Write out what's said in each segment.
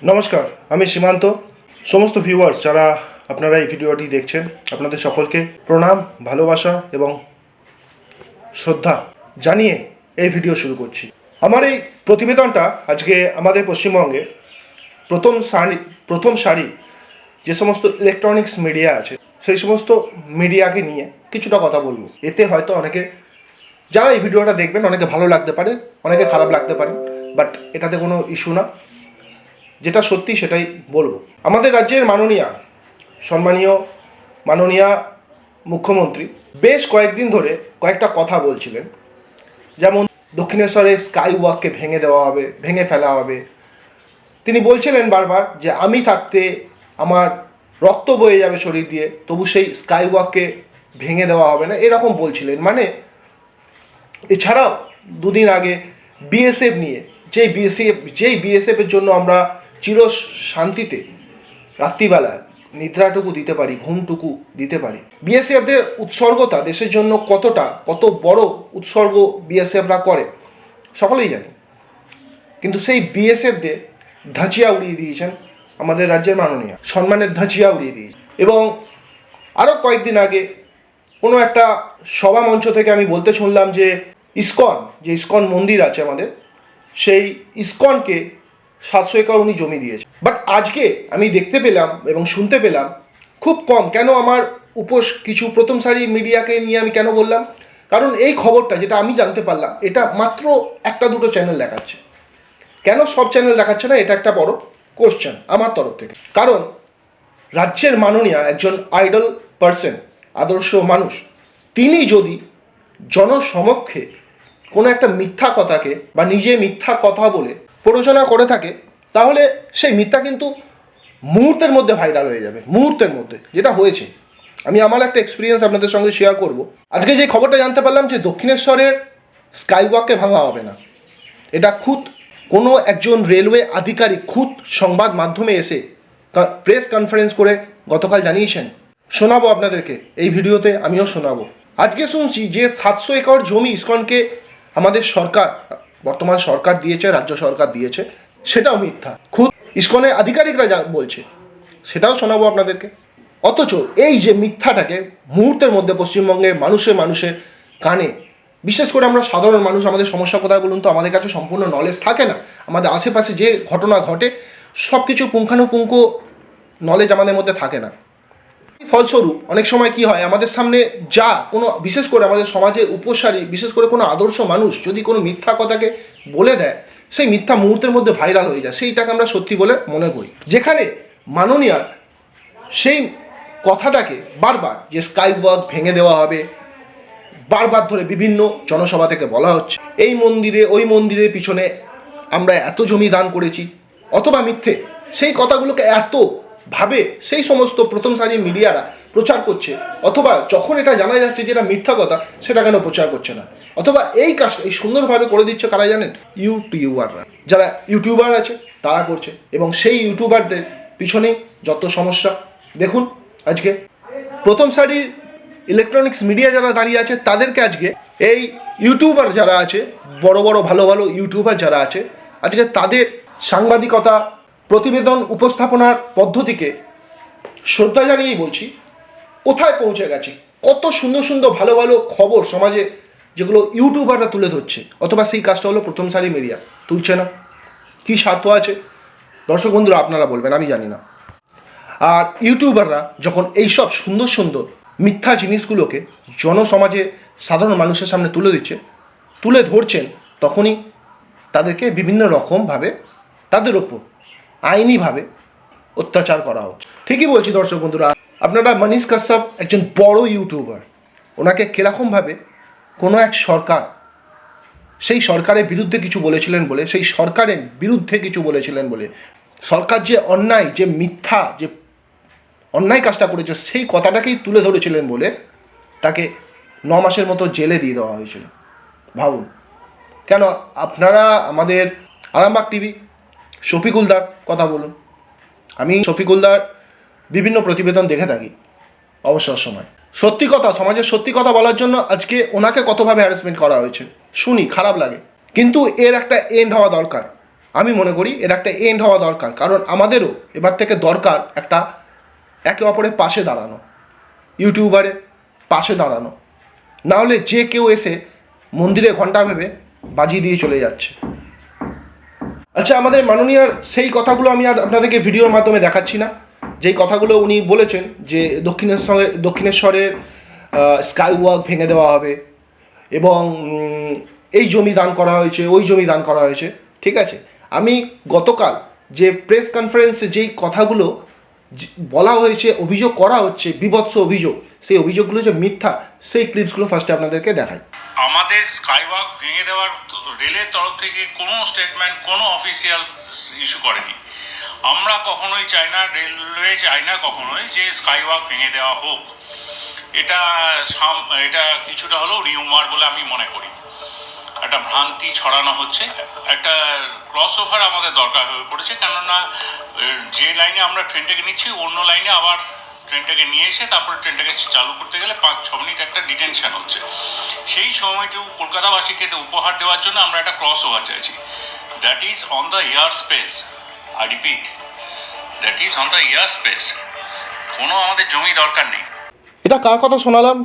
নমস্কার, আমি সীমান্ত। সমস্ত ভিউয়ার্স যারা আপনারা এই ভিডিওটি দেখছেন, আপনাদের সকলকে প্রণাম, ভালোবাসা এবং শ্রদ্ধা জানিয়ে এই ভিডিও শুরু করছি। আমার এই প্রতিবেদনটা আজকে আমাদের পশ্চিমবঙ্গে প্রথম সারি যে সমস্ত ইলেকট্রনিক্স মিডিয়া আছে সেই সমস্ত মিডিয়াকে নিয়ে কিছুটা কথা বলবো। এতে হয়তো অনেকে যারা এই ভিডিওটা দেখবেন অনেকে ভালো লাগতে পারে, অনেকে খারাপ লাগতে পারে, বাট এটাতে কোনো ইস্যু না। যেটা সত্যি সেটাই বলবো। আমাদের রাজ্যের সম্মানীয় মাননীয়া মুখ্যমন্ত্রী বেশ কয়েকদিন ধরে কয়েকটা কথা বলছিলেন, যেমন দক্ষিণেশ্বরে স্কাই ওয়াককে ভেঙে ফেলা হবে। তিনি বলছিলেন বারবার যে আমি থাকতে আমার রক্ত বয়ে যাবে শরীর দিয়ে, তবু সেই স্কাই ওয়াককে ভেঙে দেওয়া হবে না, এরকম বলছিলেন। মানে এছাড়াও দুদিন আগে বিএসএফ নিয়ে, যেই বিএসএফের জন্য আমরা চির শান্তিতে রাত্রিবেলায় নিদ্রাটুকু দিতে পারি, ঘুমটুকু দিতে পারি। বিএসএফদের উৎসর্গতা দেশের জন্য কত বড় উৎসর্গ বিএসএফরা করে সকলেই জানি। কিন্তু সেই বিএসএফদের ধাঁচিয়া উড়িয়ে দিয়েছেন আমাদের রাজ্যের মাননীয়, সম্মানের ধাঁচিয়া উড়িয়ে দিয়েছেন। এবং আরও কয়েকদিন আগে কোনো একটা সভা মঞ্চ থেকে আমি বলতে শুনলাম যে ইসকন মন্দির আছে আমাদের, সেই ইসকনকে 700 একর উনি জমি দিয়েছে। বাট আজকে আমি দেখতে পেলাম এবং শুনতে পেলাম খুব কম। কেন আমার কিছু প্রথম সারি মিডিয়াকে নিয়ে আমি কেন বললাম? কারণ এই খবরটা যেটা আমি জানতে পারলাম, এটা মাত্র একটা দুটো চ্যানেল দেখাচ্ছে। কেন সব চ্যানেল দেখাচ্ছে না, এটা একটা বড় কোশ্চেন আমার তরফ থেকে। কারণ রাজ্যের মাননীয়া একজন আইডল পার্সন, আদর্শ মানুষ, তিনি যদি জনসমক্ষে কোনো একটা মিথ্যা কথাকে বা নিজে মিথ্যা কথা বলে প্ররোচনা করে থাকে, তাহলে সেই মিথ্যা কিন্তু মুহূর্তের মধ্যে ভাইরাল হয়ে যাবে। মুহূর্তের মধ্যে যেটা হয়েছে, আমি আমার একটা এক্সপিরিয়েন্স আপনাদের সঙ্গে শেয়ার করব। আজকে যে খবরটা জানতে পারলাম যে দক্ষিণেশ্বরের স্কাইওয়াককে ভাঙা হবে না, এটা খুদ কোনো একজন রেলওয়ে আধিকারিক খুদ সংবাদ মাধ্যমে এসে প্রেস কনফারেন্স করে গতকাল জানিয়েছেন। শোনাবো আপনাদেরকে এই ভিডিওতে, আমিও শোনাবো। আজকে শুনছি যে 700 একর জমি ইসকনকে আমাদের সরকার, বর্তমান সরকার দিয়েছে, রাজ্য সরকার দিয়েছে, সেটাও মিথ্যা। খুদ ইসকনের আধিকারিকরা বলছে, সেটাও শোনাবো আপনাদেরকে। অথচ এই যে মিথ্যাটাকে মুহূর্তের মধ্যে পশ্চিমবঙ্গের মানুষের কানে, বিশেষ করে আমরা সাধারণ মানুষ, আমাদের সমস্যা কোথায় বলুন তো? আমাদের কাছে সম্পূর্ণ নলেজ থাকে না। আমাদের আশেপাশে যে ঘটনা ঘটে সব কিছু পুঙ্খানুপুঙ্খ নলেজ আমাদের মধ্যে থাকে না। ফলস্বরূপ অনেক সময় কি হয়, আমাদের সামনে যা কোনো, বিশেষ করে আমাদের সমাজের উপসারী, বিশেষ করে কোনো আদর্শ মানুষ যদি কোনো মিথ্যা কথাকে বলে দেয়, সেই মিথ্যা মুহূর্তের মধ্যে ভাইরাল হয়ে যায়, সেইটাকে আমরা সত্যি বলে মনে করি। যেখানে মাননীয়ার সেই কথাটাকে বারবার যে স্কাই ওয়াক ভেঙে দেওয়া হবে, বারবার ধরে বিভিন্ন জনসভা থেকে বলা হচ্ছে, এই মন্দিরে ওই মন্দিরের পিছনে আমরা এত জমি দান করেছি, অথবা মিথ্যে, সেই কথাগুলোকে এত ভাবে সেই সমস্ত প্রথম সারির মিডিয়ারা প্রচার করছে, অথবা যখন এটা জানা যাচ্ছে যে এটা মিথ্যা কথা, সেটা কেন প্রচার করছে না? অথবা এই কাজটা এই সুন্দরভাবে করে দিচ্ছে কারা জানেন? ইউটিউবাররা। যারা ইউটিউবার আছে তারা করছে, এবং সেই ইউটিউবারদের পিছনেই যত সমস্যা। দেখুন আজকে প্রথম সারির ইলেকট্রনিক্স মিডিয়া যারা দাঁড়িয়ে আছে, তাদেরকে আজকে এই ইউটিউবার যারা আছে, বড় বড় ভালো ভালো ইউটিউবার যারা আছে, আজকে তাদের সাংবাদিকতা, প্রতিবেদন উপস্থাপনার পদ্ধতিকে শ্রদ্ধা জানিয়েই বলছি, কোথায় পৌঁছে গেছে। কত সুন্দর সুন্দর ভালো ভালো খবর সমাজে যেগুলো ইউটিউবাররা তুলে ধরছে, অথবা সেই কাজটা হলো প্রথম সারি মিডিয়া তুলছে না। কী স্বার্থ আছে দর্শক বন্ধুরা আপনারা বলবেন, আমি জানি না। আর ইউটিউবাররা যখন এইসব সুন্দর সুন্দর মিথ্যা জিনিসগুলোকে জনসমাজে সাধারণ মানুষের সামনে তুলে ধরছেন, তখনই তাদেরকে বিভিন্ন রকমভাবে তাদের ওপর আইনিভাবে অত্যাচার করা হচ্ছে। ঠিকই বলছি দর্শক বন্ধুরা। আপনারা মনীষ কাশ্যপ একজন বড় ইউটিউবার, ওনাকে কীরকমভাবে কোনো এক সরকার, সেই সরকারের বিরুদ্ধে কিছু বলেছিলেন বলে, সরকার যে অন্যায়, যে মিথ্যা, যে অন্যায় কাজটা করেছে সেই কথাটাকেই তুলে ধরেছিলেন বলে তাকে 9 মাসের মতো জেলে দিয়ে দেওয়া হয়েছিল। ভাবুন। কেন আপনারা আমাদের আরামবাগ টিভি শফিকুলদার কথা বলুন, আমি শফিকুলদার বিভিন্ন প্রতিবেদন দেখে থাকি অবসর সময়। সত্যি কথা, সমাজের সত্যি কথা বলার জন্য আজকে ওনাকে কতভাবে হ্যারাসমেন্ট করা হয়েছে শুনি, খারাপ লাগে। কিন্তু এর একটা এন্ড হওয়া দরকার। আমি মনে করি এর একটা এন্ড হওয়া দরকার, কারণ আমাদেরও এবার থেকে দরকার একটা একে অপরের পাশে দাঁড়ানো, ইউটিউবারের পাশে দাঁড়ানো। নাহলে যে কেউ এসে মন্দিরে ঘণ্টা ভেবে বাজিয়ে দিয়ে চলে যাচ্ছে। আচ্ছা, আমাদের মাননীয়ার সেই কথাগুলো আমি আর আপনাদেরকে ভিডিওর মাধ্যমে দেখাচ্ছি না, যেই কথাগুলো উনি বলেছেন যে দক্ষিণেশ্বরের স্কাই ওয়াক ভেঙে দেওয়া হবে এবং এই জমি দান করা হয়েছে, ওই জমি দান করা হয়েছে। ঠিক আছে, আমি গতকাল যে প্রেস কনফারেন্সে যেই কথাগুলো বলা হয়েছে, অভিযোগ করা হচ্ছে, বিভৎস অভিযোগ, সেই অভিযোগগুলো যে মিথ্যা, সেই ক্লিপসগুলো ফার্স্টে আপনাদেরকে দেখাই। আমাদের স্কাইওয়াক ভেঙে দেওয়ার রেলের তরফ থেকে কোনো স্টেটমেন্ট কোনো অফিসিয়াল ইস্যু করেনি। আমরা কখনোই চাই না, রেলওয়ে চাই না কখনোই যে স্কাইওয়াক ভেঙে দেওয়া হোক। এটা কিছুটা হলেও রিউমার বলে আমি মনে করি, একটা ভ্রান্তি ছড়ানো হচ্ছে। একটা ক্রস ওভার আমাদের দরকার হয়ে পড়েছে, কেননা যে লাইনে আমরা ট্রেনটাকে নিচ্ছি অন্য লাইনে আবার ট্রেনটাকে নিয়ে এসে তারপরে ট্রেনটাকে চালু করতে গেলে 5-6 মিনিট একটা ডিটেনশন হচ্ছে। সেই সময়টুকু কলকাতাবাসীকে উপহার দেওয়ার জন্য আমরা একটা ক্রস ওভার চাইছি। That is on the air space. I repeat, that is on the air space. কোনো আমাদের জমি দরকার নেই। এটা কার কথা শোনালাম?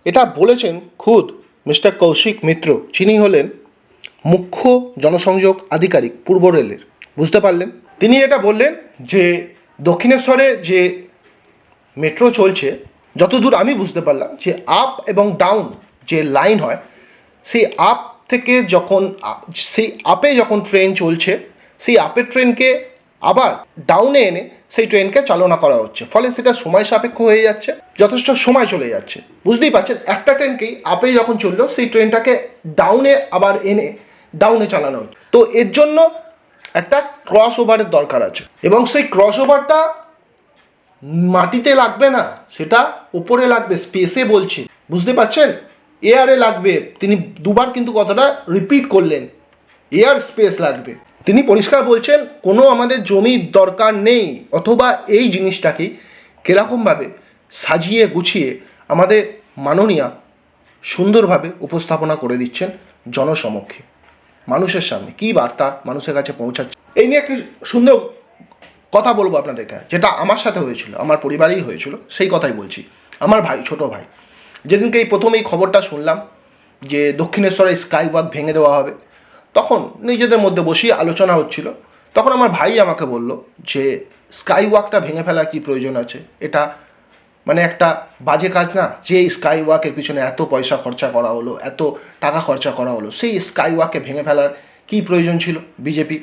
এটা বলেছেন খুদ মিস্টার কৌশিক মিত্র, যিনি হলেন মুখ্য জনসংযোগ আধিকারিক পূর্ব রেলের। বুঝতে পারলেন? তিনি এটা বললেন যে দক্ষিণেশ্বরে যে মেট্রো চলছে, যতদূর আমি বুঝতে পারলাম, যে আপ এবং ডাউন যে লাইন হয়, সেই আপ থেকে যখন সেই আপে যখন ট্রেন চলছে, সেই আপের ট্রেনকে আবার ডাউনে এনে সেই ট্রেনকে চালনা করা হচ্ছে, ফলে সেটা সময় সাপেক্ষ হয়ে যাচ্ছে, যথেষ্ট সময় চলে যাচ্ছে। বুঝতেই পারছেন, একটা ট্রেনকেই আপে যখন চললো, সেই ট্রেনটাকে ডাউনে আবার এনে ডাউনে চালানো হচ্ছে। তো এর জন্য একটা ক্রস ওভারের দরকার আছে, এবং সেই ক্রস ওভারটা মাটিতে লাগবে না, সেটা উপরে লাগবে, স্পেসে বলছে। বুঝতে পারছেন? এয়ারে লাগবে। তিনি দুবার কিন্তু কথাটা রিপিট করলেন, এয়ার স্পেস লাগবে। তিনি পরিষ্কার বলছেন কোনো আমাদের জমির দরকার নেই, অথবা এই জিনিসটাকে কীরকমভাবে সাজিয়ে গুছিয়ে আমাদের মাননীয়া সুন্দরভাবে উপস্থাপনা করে দিচ্ছেন জনসমক্ষে, মানুষের সামনে। কী বার্তা মানুষের কাছে পৌঁছাচ্ছে, এই নিয়ে একটি সুন্দর কথা বলবো আপনাদেরকে, যেটা আমার সাথে হয়েছিল, আমার পরিবারেই হয়েছিল। সেই কথাই বলছি। আমার ভাই, ছোট ভাই, যেদিনকে এই প্রথম এই খবরটা শুনলাম যে দক্ষিণেশ্বরে স্কাই ওয়াক ভেঙে দেওয়া হবে, তখন নিজেদের মধ্যে বসিয়ে আলোচনা হচ্ছিল। তখন আমার ভাই আমাকে বলল যে স্কাই ওয়াকটা ভেঙে ফেলা কি প্রয়োজন আছে? এটা মানে একটা বাজে কাজ না, যে স্কাই ওয়াকের পিছনে এত পয়সা খরচা করা হলো, এত টাকা খরচা করা হলো, সেই স্কাই ওয়াককে ভেঙে ফেলার কী প্রয়োজন ছিল বিজেপির?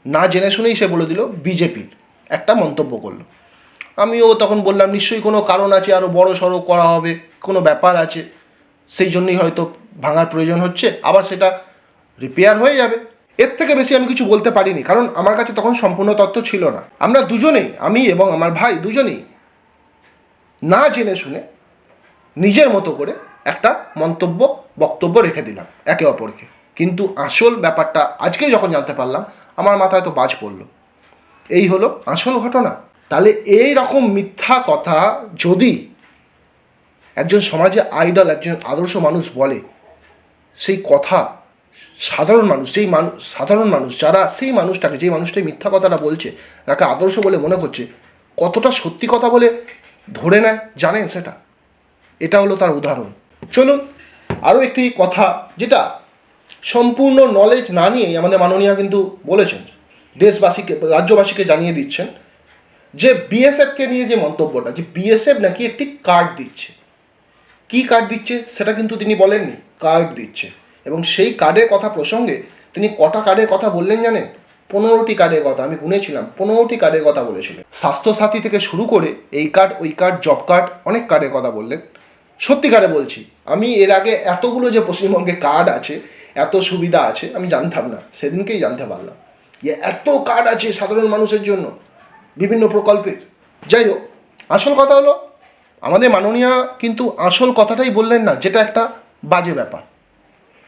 না জেনে শুনেই সে বলে দিল বিজেপির একটা মন্তব্য করলো। আমিও তখন বললাম নিশ্চয়ই কোনো কারণ আছে, আরও বড় সড়ো করা হবে, কোনো ব্যাপার আছে, সেই জন্যই হয়তো ভাঙার প্রয়োজন হচ্ছে, আবার সেটা রিপেয়ার হয়ে যাবে। এর থেকে বেশি আমি কিছু বলতে পারিনি, কারণ আমার কাছে তখন সম্পূর্ণ তথ্য ছিল না। আমরা দুজনেই, আমি এবং আমার ভাই দুজনেই না জেনে শুনে নিজের মতো করে একটা মন্তব্য, বক্তব্য রেখে দিলাম একে অপরকে। কিন্তু আসল ব্যাপারটা আজকে যখন জানতে পারলাম, আমার মাথায় তো বাজ পড়ল। এই হলো আসল ঘটনা। তাহলে এই রকম মিথ্যা কথা যদি একজন সমাজে আইডল, একজন আদর্শ মানুষ বলে, সেই কথা সাধারণ মানুষ যারা সেই মানুষটাকে, যেই মানুষটাই মিথ্যা কথাটা বলছে, তাকে আদর্শ বলে মনে করছে, কতটা সত্যি কথা বলে ধরে নেয় জানেন সেটা? এটা হলো তার উদাহরণ। চলুন আরও একটি কথা, যেটা সম্পূর্ণ নলেজ না নিয়েই আমাদের মাননীয়া কিন্তু বলেছেন, দেশবাসীকে, রাজ্যবাসীকে জানিয়ে দিচ্ছেন যে বিএসএফকে নিয়ে যে মন্তব্যটা, যে বিএসএফ নাকি একটি কার্ড দিচ্ছে। কি কার্ড দিচ্ছে সেটা কিন্তু তিনি বলেননি, কার্ড দিচ্ছে। এবং সেই কার্ডের কথা প্রসঙ্গে তিনি কটা কার্ডের কথা বললেন জানেন? 15টি কার্ডের কথা, আমি গুনেছিলাম, 15টি কার্ডের কথা বলেছিলেন। স্বাস্থ্যসাথী থেকে শুরু করে এই কার্ড, ওই কার্ড, জব কার্ড, অনেক কার্ডের কথা বললেন। সত্যিকারে বলছি, আমি এর আগে এতগুলো যে পশ্চিমবঙ্গে কার্ড আছে, এত সুবিধা আছে, আমি জানতাম না। সেদিনকেই জানতে পারলাম যে এত কার্ড আছে সাধারণ মানুষের জন্য বিভিন্ন প্রকল্পের। যাই হোক, আসল কথা হলো আমাদের মাননীয়া কিন্তু আসল কথাটাই বললেন না, যেটা একটা বাজে ব্যাপার,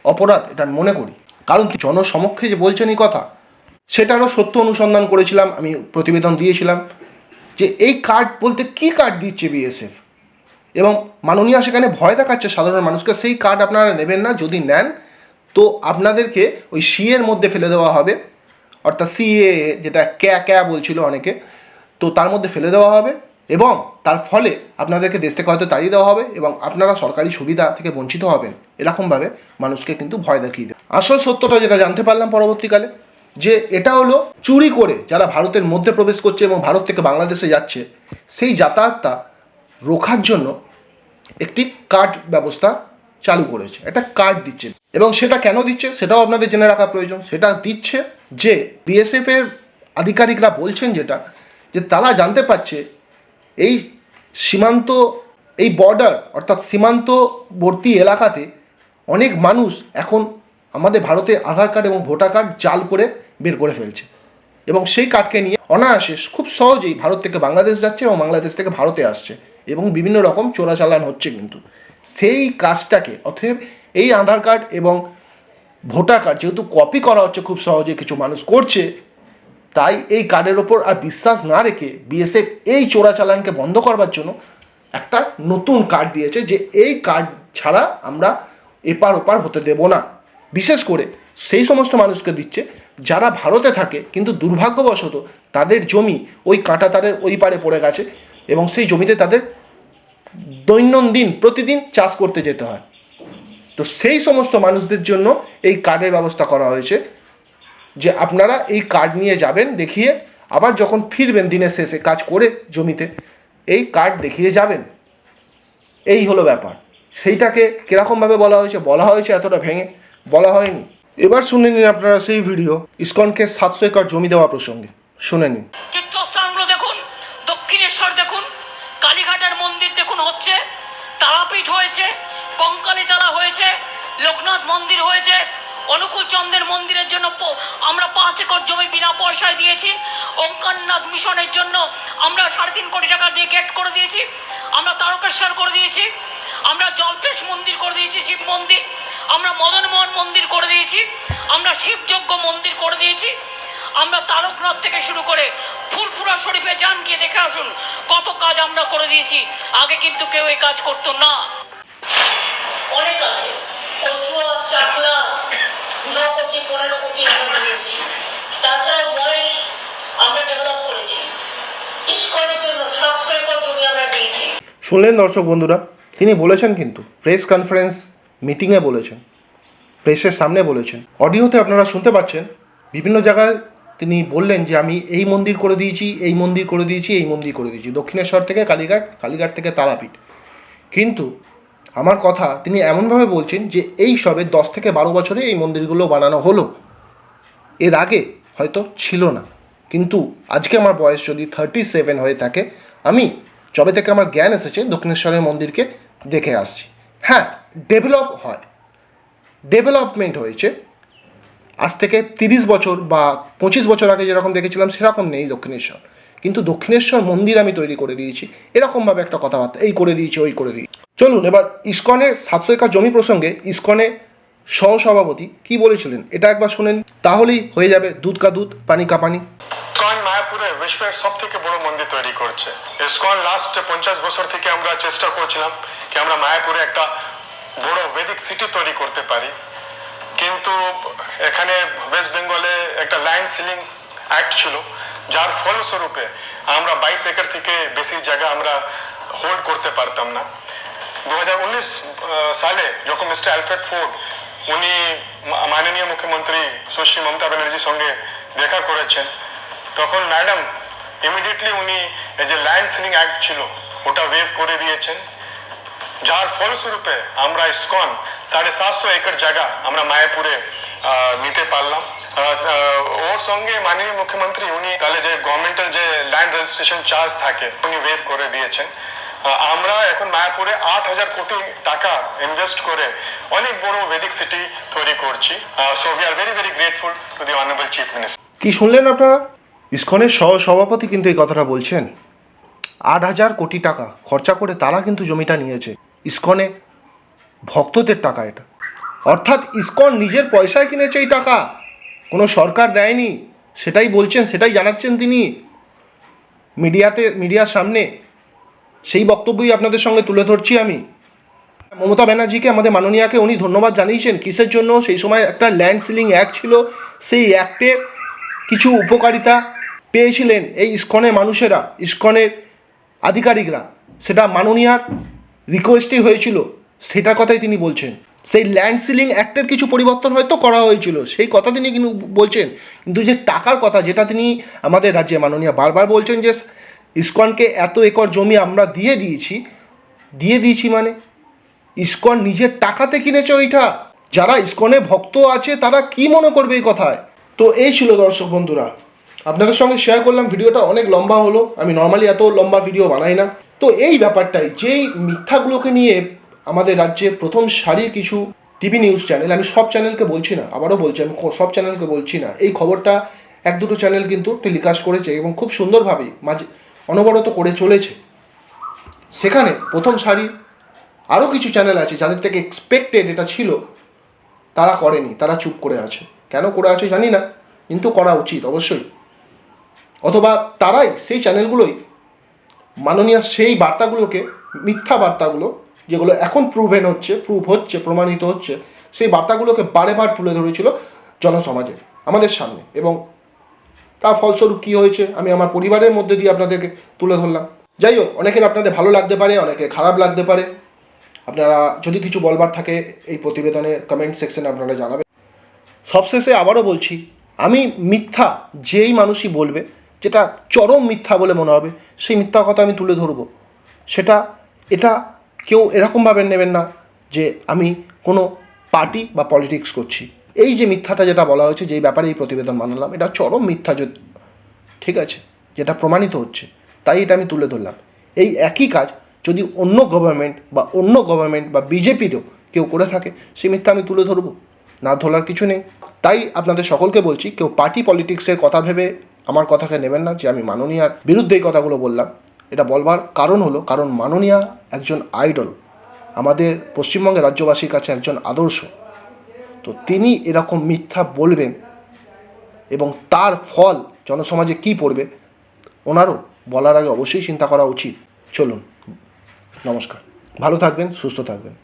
অপরাধ এটা আমি মনে করি। কারণ জনসমক্ষে যে বলছেন এই কথা, সেটারও সত্য অনুসন্ধান করেছিলাম, আমি প্রতিবেদন দিয়েছিলাম যে এই কার্ড বলতে কী কার্ড দিচ্ছে বিএসএফ, এবং মাননীয়া সেখানে ভয় দেখাচ্ছে সাধারণ মানুষকে, সেই কার্ড আপনারা নেবেন না, যদি নেন তো আপনাদেরকে ওই সিএর মধ্যে ফেলে দেওয়া হবে, অর্থাৎ সিএএ, যেটা ক্যা বলছিল অনেকে, তো তার মধ্যে ফেলে দেওয়া হবে এবং তার ফলে আপনাদেরকে দেশ থেকে হয়তো তাড়িয়ে দেওয়া হবে এবং আপনারা সরকারি সুবিধা থেকে বঞ্চিত হবেন, এরকমভাবে মানুষকে কিন্তু ভয় দেখিয়ে দেয়। আসল সত্যটা যেটা জানতে পারলাম পরবর্তীকালে, যে এটা হলো চুরি করে যারা ভারতের মধ্যে প্রবেশ করছে এবং ভারত থেকে বাংলাদেশে যাচ্ছে, সেই যাতায়াতটা রোখার জন্য একটি কার্ড ব্যবস্থা চালু করেছে, একটা কার্ড দিচ্ছে। এবং সেটা কেন দিচ্ছে সেটাও আপনাদের জেনে রাখা প্রয়োজন। সেটা দিচ্ছে যে বিএসএফ এর আধিকারিকরা বলছেন যেটা, যে তারা জানতে পারছে এই সীমান্ত, এই বর্ডার অর্থাৎ সীমান্তবর্তী এলাকাতে অনেক মানুষ এখন আমাদের ভারতের আধার কার্ড এবং ভোটার কার্ড জাল করে বের করে ফেলছে এবং সেই কার্ডকে নিয়ে অনায়াসে খুব সহজেই ভারত থেকে বাংলাদেশ যাচ্ছে এবং বাংলাদেশ থেকে ভারতে আসছে এবং বিভিন্ন রকম চোরাচালান হচ্ছে। কিন্তু সেই কাজটাকে, অতএব এই আধার কার্ড এবং ভোটার কার্ড যেহেতু কপি করা হচ্ছে খুব সহজে, কিছু মানুষ করছে, তাই এই কার্ডের ওপর আর বিশ্বাস না রেখে বিএসএফ এই চোরাচালানকে বন্ধ করবার জন্য একটা নতুন কার্ড দিয়েছে, যে এই কার্ড ছাড়া আমরা এপার ওপার হতে দেব না। বিশেষ করে সেই সমস্ত মানুষকে দিচ্ছে যারা ভারতে থাকে কিন্তু দুর্ভাগ্যবশত তাদের জমি ওই কাঁটাতারের ওই পারে পড়ে গেছে এবং সেই জমিতে তাদের দৈনন্দিন প্রতিদিন চাষ করতে যেতে হয়। তো সেই সমস্ত মানুষদের জন্য এই কার্ডের ব্যবস্থা করা হয়েছে, যে আপনারা এই কার্ড নিয়ে যাবেন, দেখিয়ে আবার যখন ফিরবেন দিনের শেষে কাজ করে জমিতে, এই কার্ড দেখিয়ে যাবেন। এই হলো ব্যাপার। সেইটাকে কীরকমভাবে বলা হয়েছে এতটা ভেঙে বলা হয়নি। এবার শুনে নিন আপনারা সেই ভিডিও ইসকনকে 700 একর জমি দেওয়া প্রসঙ্গে। শুনে নিন। তীর্থস্থানগুলো দেখুন, দক্ষিণেশ্বর দেখুন, কালীঘাটের মন্দির দেখুন হচ্ছে, তারাপীঠ হয়েছে, কঙ্কালীতলা হয়েছে, লোকনাথ মন্দির হয়েছে, অনুকূল চন্দ্রের মন্দিরের জন্য আমরা 5 একর জমি বিনা পয়সায় দিয়েছি। ওঙ্কারনাথ মিশনের জন্য আমরা 3.5 কোটি টাকা দিয়ে গেট করে দিয়েছি। আমরা তারকেশ্বর করে দিয়েছি, আমরা জলপেশ মন্দির করে দিয়েছি, শিব মন্দির, আমরা মদনমোহন মন্দির করে দিয়েছি, আমরা শিবযজ্ঞ মন্দির করে দিয়েছি, আমরা তারকনাথ থেকে শুরু করে ফুরফুরা শরীফে যান, গিয়ে দেখে আসুন কত কাজ আমরা করে দিয়েছি। আগে কিন্তু কেউ এই কাজ করতো না। অনেক আছে, কচুয়া, চাকলা, 9 কোটি 15 কোটি আমরা দিয়েছি। তাছাড়া বয়স আমরা ডেভেলপ করেছি। ইস্কনের জন্য 700 একর জমি আমরা দিয়েছি। শুনলেন দর্শক বন্ধুরা, তিনি বলেছেন কিন্তু প্রেস কনফারেন্স মিটিংয়ে বলেছেন, প্রেসের সামনে বলেছেন, অডিওতে আপনারা শুনতে পাচ্ছেন। বিভিন্ন জায়গায় তিনি বললেন যে আমি এই মন্দির করে দিয়েছি, এই মন্দির করে দিয়েছি, এই মন্দির করে দিয়েছি, দক্ষিণেশ্বর থেকে কালীঘাট, কালীঘাট থেকে তারাপীঠ। কিন্তু আমার কথা তিনি এমনভাবে বলছেন যে এই সবে 10 থেকে 12 বছরে এই মন্দিরগুলো বানানো হলো, এর আগে হয়তো ছিল না। কিন্তু আজকে আমার বয়স যদি 37 হয়ে থাকে, আমি যবে থেকে আমার জ্ঞান এসেছে দক্ষিণেশ্বরের মন্দিরকে দেখে আসছি। হ্যাঁ, ডেভেলপমেন্ট হয়েছে। আজ থেকে 30 বছর বা 25 বছর আগে যেরকম দেখেছিলাম সেরকম নেই দক্ষিণেশ্বর, কিন্তু দক্ষিণেশ্বর মন্দির আমি তৈরি করে দিয়েছি, এরকমভাবে একটা কথাবার্তা, এই করে দিয়েছি, ওই করে দিয়েছি। চলুন এবার ইসকনের 700 একর জমি প্রসঙ্গে ইসকনের সহসভাপতি কি বলেছিলেন এটা একবার শুনেন, তাহলেই হয়ে যাবে দুধ কা দুধ পানি কা পানি। ইসকন মায়াপুরে বিশ্বের সব থেকে বড় মন্দির তৈরি করছে। ইসকন লাস্ট 50 বছর থেকে আমরা চেষ্টা করছিলাম কি আমরা মায়াপুরে একটা বড় বেদিক সিটি তৈরি করতে পারি, কিন্তু এখানে ওয়েস্ট বেঙ্গলে একটা ল্যান্ড সিলিং অ্যাক্ট ছিল, যার ফলস্বরূপে আমরা 22 একর থেকে বেশি জায়গা আমরা হোল্ড করতে পারতাম না। 2019 সালে যখন মিস্টার অ্যালফ্রেড ফোর্ড উনি মাননীয় মুখ্যমন্ত্রী সুশ্রী মমতা ব্যানার্জির সঙ্গে দেখা করেছেন, তখন ম্যাডাম ইমিডিয়েটলি উনি এই যে ল্যান্ড সিলিং অ্যাক্ট ছিল ওটা ওয়েভ করে দিয়েছেন, যার ফলস্বরূপে আমরা ইসকন 750 একর জায়গা আমরা মায়াপুরে নিতে পারলাম। ওর সঙ্গে মাননীয় মুখ্যমন্ত্রী উনি তাহলে যে গভর্নমেন্টের যে ল্যান্ড রেজিস্ট্রেশন চার্জ থাকে উনি ওয়েভ করে দিয়েছেন। আমরা এখন মায়াপুরে 8,000 কোটি টাকা ইনভেস্ট করে অনেক বড় বেদিক সিটি তৈরি করছি। So we are very very grateful to the honourable chief minister. কি শুনলেন আপনারা? ইসকনের সভাপতি কিন্তু এই কথাটা বলছেন। 8,000 কোটি টাকা খরচা করে তারা কিন্তু জমিটা নিয়েছে, ইসকনে ভক্তদের টাকা এটা, অর্থাৎ ইসকন নিজের পয়সায় কিনেছে এই টাকা, কোনো সরকার দেয়নি, সেটাই বলছেন, সেটাই জানাচ্ছেন তিনি মিডিয়ার সামনে। সেই বক্তব্যই আপনাদের সঙ্গে তুলে ধরছি আমি। মমতা ব্যানার্জিকে, আমাদের মাননীয়াকে উনি ধন্যবাদ জানিয়েছেন। কিসের জন্য? সেই সময় একটা ল্যান্ড সিলিং অ্যাক্ট ছিল, সেই অ্যাক্টে কিছু উপকারিতা পেয়েছিলেন এই ইসকনের মানুষেরা, ইসকনের আধিকারিকরা, সেটা মাননীয়ার রিকোয়েস্টেই হয়েছিল, সেটার কথাই তিনি বলছেন। সেই ল্যান্ড সিলিং অ্যাক্টের কিছু পরিবর্তন হয়তো করা হয়েছিল, সেই কথা তিনি কিন্তু বলছেন, কিন্তু যে টাকার কথা যেটা তিনি আমাদের রাজ্যে মাননীয়া বারবার বলছেন যে ইসকনকে এত একর জমি আমরা দিয়ে দিয়েছি মানে ইসকন নিজের টাকাতে কিনেছে ওইটা। যারা ইসকনে ভক্ত আছে তারা কি মনে করবে এই কথায়? তো এই ছিল দর্শক বন্ধুরা, আপনাদের সঙ্গে শেয়ার করলাম। ভিডিওটা অনেক লম্বা হলো, আমি নর্মালি এত লম্বা ভিডিও বানাই না। তো এই ব্যাপারটাই, যেই মিথ্যাগুলোকে নিয়ে আমাদের রাজ্যে প্রথম সারির কিছু টিভি নিউজ চ্যানেল, আমি সব চ্যানেলকে বলছি না, আবারও বলছি, আমি সব চ্যানেলকে বলছি না, এই খবরটা এক দুটো চ্যানেল কিন্তু টেলিকাস্ট করেছে এবং খুব সুন্দরভাবেই মাঝে অনবরত করে চলেছে। সেখানে প্রথম সারির আরও কিছু চ্যানেল আছে যাদের থেকে এক্সপেক্টেড এটা ছিল, তারা করেনি, তারা চুপ করে আছে। কেন করে আছে জানি না, কিন্তু করা উচিত অবশ্যই। অথবা তারাই, সেই চ্যানেলগুলোই মাননীয় সেই বার্তাগুলোকে, মিথ্যা বার্তাগুলো যেগুলো এখন প্রুভ হচ্ছে, প্রমাণিত হচ্ছে, সেই বার্তাগুলোকে বারে বার তুলে ধরেছিল জনসমাজে আমাদের সামনে, এবং তার ফলস্বরূপ কী হয়েছে আমি আমার পরিবারের মধ্যে দিয়ে আপনাদেরকে তুলে ধরলাম। যাই হোক, অনেকের আপনাদের ভালো লাগতে পারে, অনেকে খারাপ লাগতে পারে। আপনারা যদি কিছু বলবার থাকে এই প্রতিবেদনের কমেন্ট সেকশনে আপনারা জানাবেন। সবশেষে আবারও বলছি, আমি মিথ্যা যেই মানুষই বলবে, যেটা চরম মিথ্যা বলে মনে হবে, সেই মিথ্যা কথা আমি তুলে ধরবো। এটা কেউ এরকমভাবে নেবেন না যে আমি কোনো পার্টি বা পলিটিক্স করছি। এই যে মিথ্যাটা যেটা বলা হয়েছে, যেই ব্যাপারে এই প্রতিবেদন বানালাম, এটা চরম মিথ্যা, ঠিক আছে, যেটা প্রমাণিত হচ্ছে, তাই এটা আমি তুলে ধরলাম। এই একই কাজ যদি অন্য গভর্নমেন্ট বা বিজেপিরও কেউ করে থাকে, সেই মিথ্যা আমি তুলে ধরবো, না ধরার কিছু নেই। তাই আপনাদের সকলকে বলছি, কেউ পার্টি পলিটিক্সের কথা ভেবে আমার কথাকে নেবেন না যে আমি মাননীয়ার বিরুদ্ধে এই কথাগুলো বললাম। এটা বলবার কারণ হলো, কারণ মাননীয়া একজন আইডল, আমাদের পশ্চিমবঙ্গের রাজ্যবাসীর কাছে একজন আদর্শ। তো তিনি এরকম মিথ্যা বলবেন এবং তার ফল জনসমাজে কী পড়বে ওনারও বলার আগে অবশ্যই চিন্তা করা উচিত। চলুন, নমস্কার, ভালো থাকবেন, সুস্থ থাকবেন।